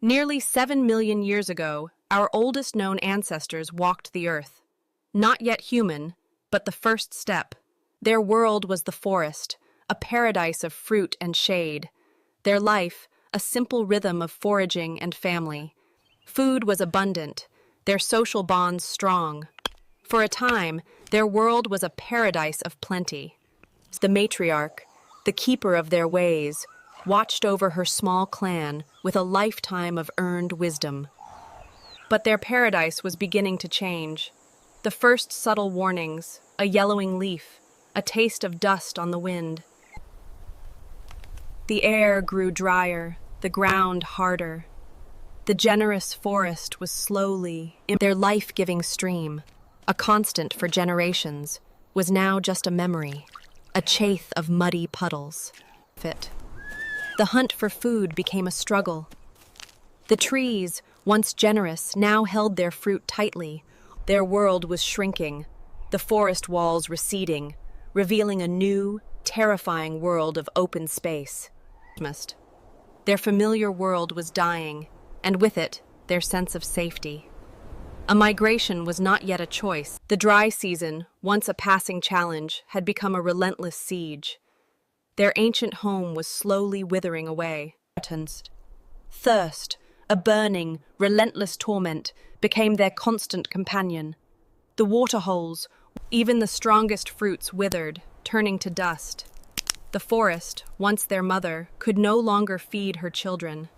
Nearly 7 million years ago, our oldest known ancestors walked the earth. Not yet human, but the first step. Their world was the forest, a paradise of fruit and shade. Their life, a simple rhythm of foraging and family. Food was abundant, their social bonds strong. For a time, their world was a paradise of plenty. The matriarch, the keeper of their ways, watched over her small clan with a lifetime of earned wisdom. But their paradise was beginning to change. The first subtle warnings, a yellowing leaf, a taste of dust on the wind. The air grew drier, the ground harder. The generous forest was slowly, their life-giving stream, a constant for generations, was now just a memory, a chafe of muddy puddles. The hunt for food became a struggle. The trees, once generous, now held their fruit tightly. Their world was shrinking, the forest walls receding, revealing a new, terrifying world of open space. Their familiar world was dying, and with it, their sense of safety. A migration was not yet a choice. The dry season, once a passing challenge, had become a relentless siege. Their ancient home was slowly withering away. Thirst, a burning, relentless torment, became their constant companion. The waterholes, even the strongest fruits withered, turning to dust. The forest, once their mother, could no longer feed her children.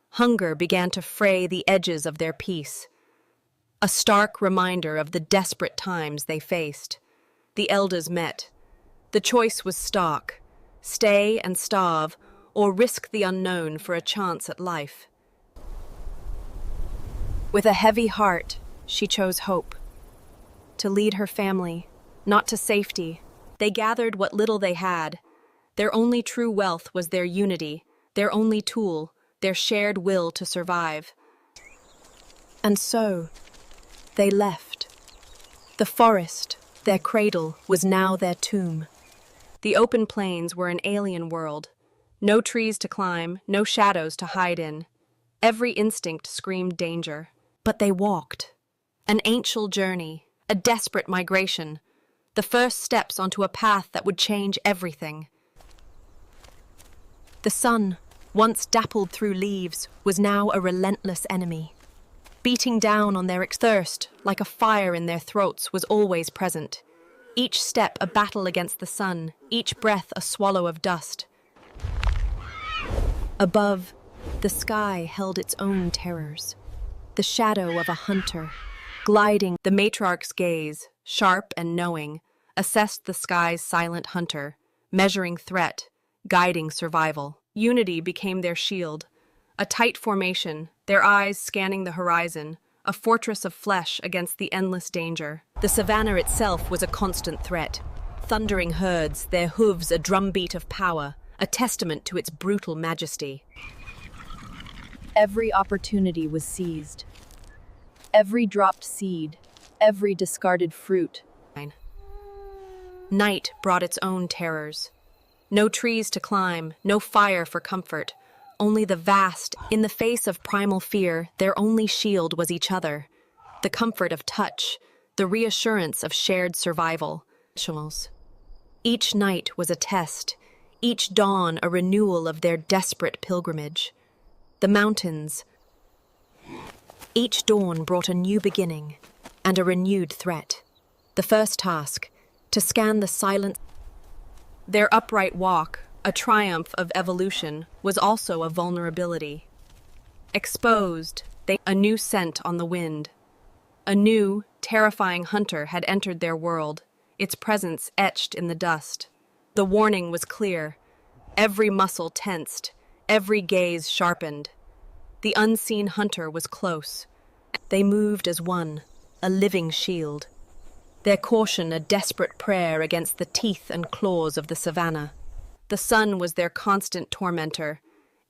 Hunger began to fray the edges of their peace. A stark reminder of the desperate times they faced. The elders met. The choice was stark: stay and starve, or risk the unknown for a chance at life. With a heavy heart, she chose hope. To lead her family, not to safety, they gathered what little they had. Their only true wealth was their unity, their only tool, their shared will to survive. And so, they left. The forest, their cradle, was now their tomb. The open plains were an alien world. No trees to climb, no shadows to hide in. Every instinct screamed danger. But they walked. An ancient journey, a desperate migration. The first steps onto a path that would change everything. The sun, once dappled through leaves, was now a relentless enemy. Beating down on their thirst, like a fire in their throats, was always present. Each step a battle against the sun, each breath a swallow of dust. Above, the sky held its own terrors. The shadow of a hunter, gliding. The matriarch's gaze, sharp and knowing, assessed the sky's silent hunter, measuring threat, guiding survival. Unity became their shield, a tight formation, their eyes scanning the horizon, a fortress of flesh against the endless danger. The savanna itself was a constant threat. Thundering herds, their hooves a drumbeat of power, a testament to its brutal majesty. Every opportunity was seized. Every dropped seed, every discarded fruit. Night brought its own terrors. No trees to climb, no fire for comfort. Only the vast, in the face of primal fear, their only shield was each other. The comfort of touch, the reassurance of shared survival. Each night was a test, each dawn a renewal of their desperate pilgrimage. The mountains. Each dawn brought a new beginning and a renewed threat. The first task, to scan the silent. Their upright walk, a triumph of evolution, was also a vulnerability. Exposed, a new scent on the wind. A new, terrifying hunter had entered their world, its presence etched in the dust. The warning was clear. Every muscle tensed, every gaze sharpened. The unseen hunter was close. They moved as one, a living shield. Their caution a desperate prayer against the teeth and claws of the savanna. The sun was their constant tormentor.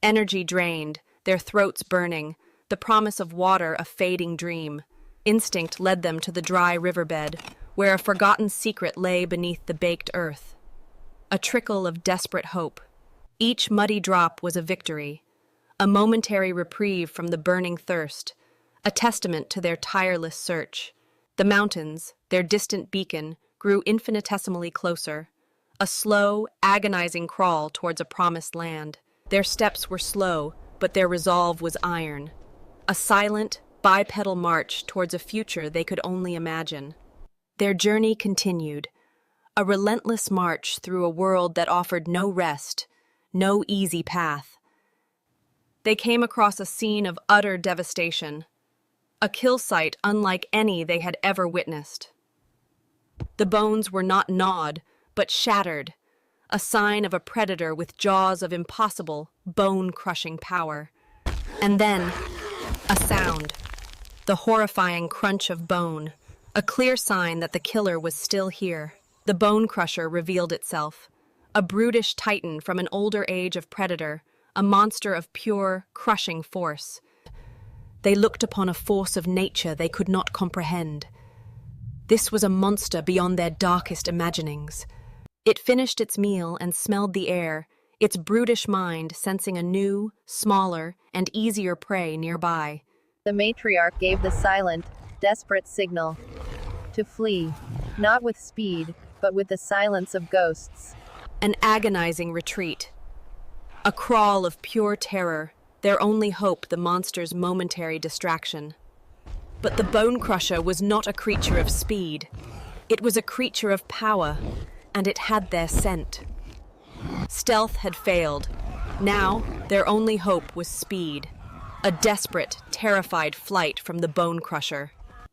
Energy drained, their throats burning, the promise of water a fading dream. Instinct led them to the dry riverbed, where a forgotten secret lay beneath the baked earth. A trickle of desperate hope. Each muddy drop was a victory, a momentary reprieve from the burning thirst, a testament to their tireless search. The mountains, their distant beacon, grew infinitesimally closer, a slow, agonizing crawl towards a promised land. Their steps were slow, but their resolve was iron, a silent, bipedal march towards a future they could only imagine. Their journey continued, a relentless march through a world that offered no rest, no easy path. They came across a scene of utter devastation, a kill site unlike any they had ever witnessed. The bones were not gnawed, but shattered, a sign of a predator with jaws of impossible, bone-crushing power. And then, a sound, the horrifying crunch of bone, a clear sign that the killer was still here. The bone crusher revealed itself, a brutish titan from an older age of predator, a monster of pure, crushing force. They looked upon a force of nature they could not comprehend. This was a monster beyond their darkest imaginings. It finished its meal and smelled the air, its brutish mind sensing a new, smaller, and easier prey nearby. The matriarch gave the silent, desperate signal to flee, not with speed, but with the silence of ghosts. An agonizing retreat. A crawl of pure terror, their only hope the monster's momentary distraction. But the bone crusher was not a creature of speed. It was a creature of power, and it had their scent. Stealth had failed. Now, their only hope was speed. A desperate, terrified flight from the bone crusher.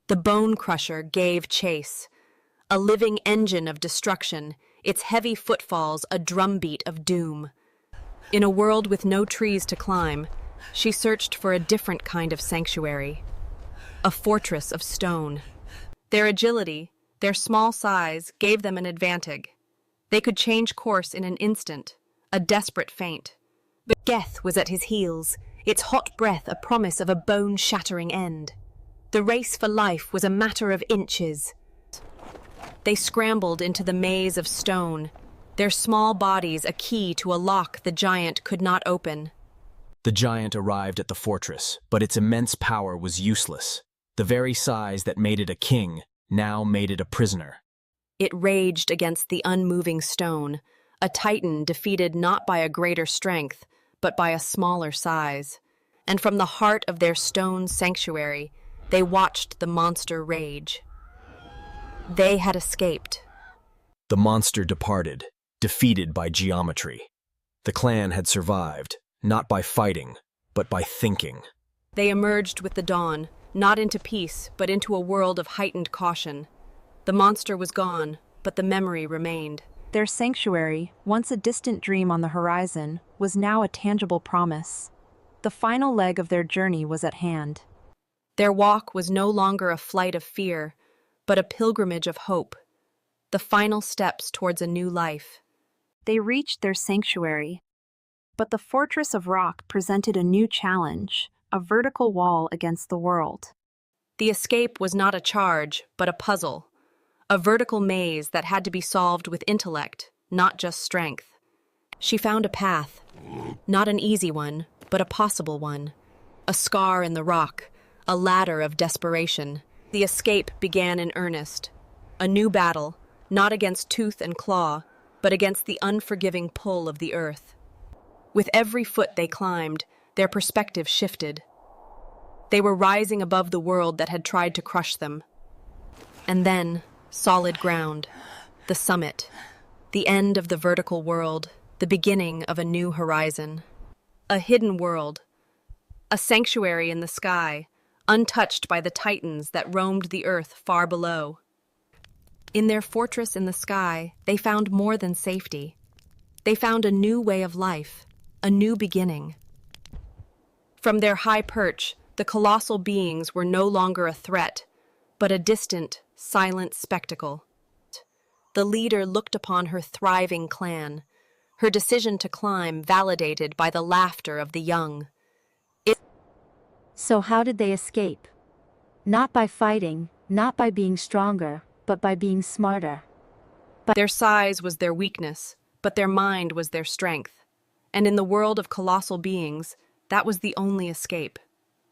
The bone crusher gave chase. A living engine of destruction, its heavy footfalls a drumbeat of doom. In a world with no trees to climb, she searched for a different kind of sanctuary. A fortress of stone. Their agility, their small size, gave them an advantage. They could change course in an instant, a desperate feint. But death was at his heels, its hot breath a promise of a bone-shattering end. The race for life was a matter of inches. They scrambled into the maze of stone, their small bodies a key to a lock the giant could not open. The giant arrived at the fortress, but its immense power was useless. The very size that made it a king now made it a prisoner. It raged against the unmoving stone, a titan defeated not by a greater strength, but by a smaller size. And from the heart of their stone sanctuary, they watched the monster rage. They had escaped. The monster departed, defeated by geometry. The clan had survived, not by fighting, but by thinking. They emerged with the dawn, not into peace, but into a world of heightened caution. The monster was gone, but the memory remained. Their sanctuary, once a distant dream on the horizon, was now a tangible promise. The final leg of their journey was at hand. Their walk was no longer a flight of fear, but a pilgrimage of hope, the final steps towards a new life. They reached their sanctuary, but the fortress of rock presented a new challenge, a vertical wall against the world. The escape was not a charge, but a puzzle, a vertical maze that had to be solved with intellect, not just strength. She found a path, not an easy one, but a possible one, a scar in the rock, a ladder of desperation. The escape began in earnest, a new battle, not against tooth and claw, but against the unforgiving pull of the earth. With every foot they climbed, their perspective shifted. They were rising above the world that had tried to crush them. And then, solid ground, the summit, the end of the vertical world, the beginning of a new horizon. A hidden world, a sanctuary in the sky, untouched by the titans that roamed the earth far below. In their fortress in the sky, they found more than safety. They found a new way of life, a new beginning. From their high perch, the colossal beings were no longer a threat, but a distant, silent spectacle. The leader looked upon her thriving clan, her decision to climb validated by the laughter of the young. So how did they escape? Not by fighting, not by being stronger, but by being smarter. Their size was their weakness, but their mind was their strength. And in the world of colossal beings, That was the only escape.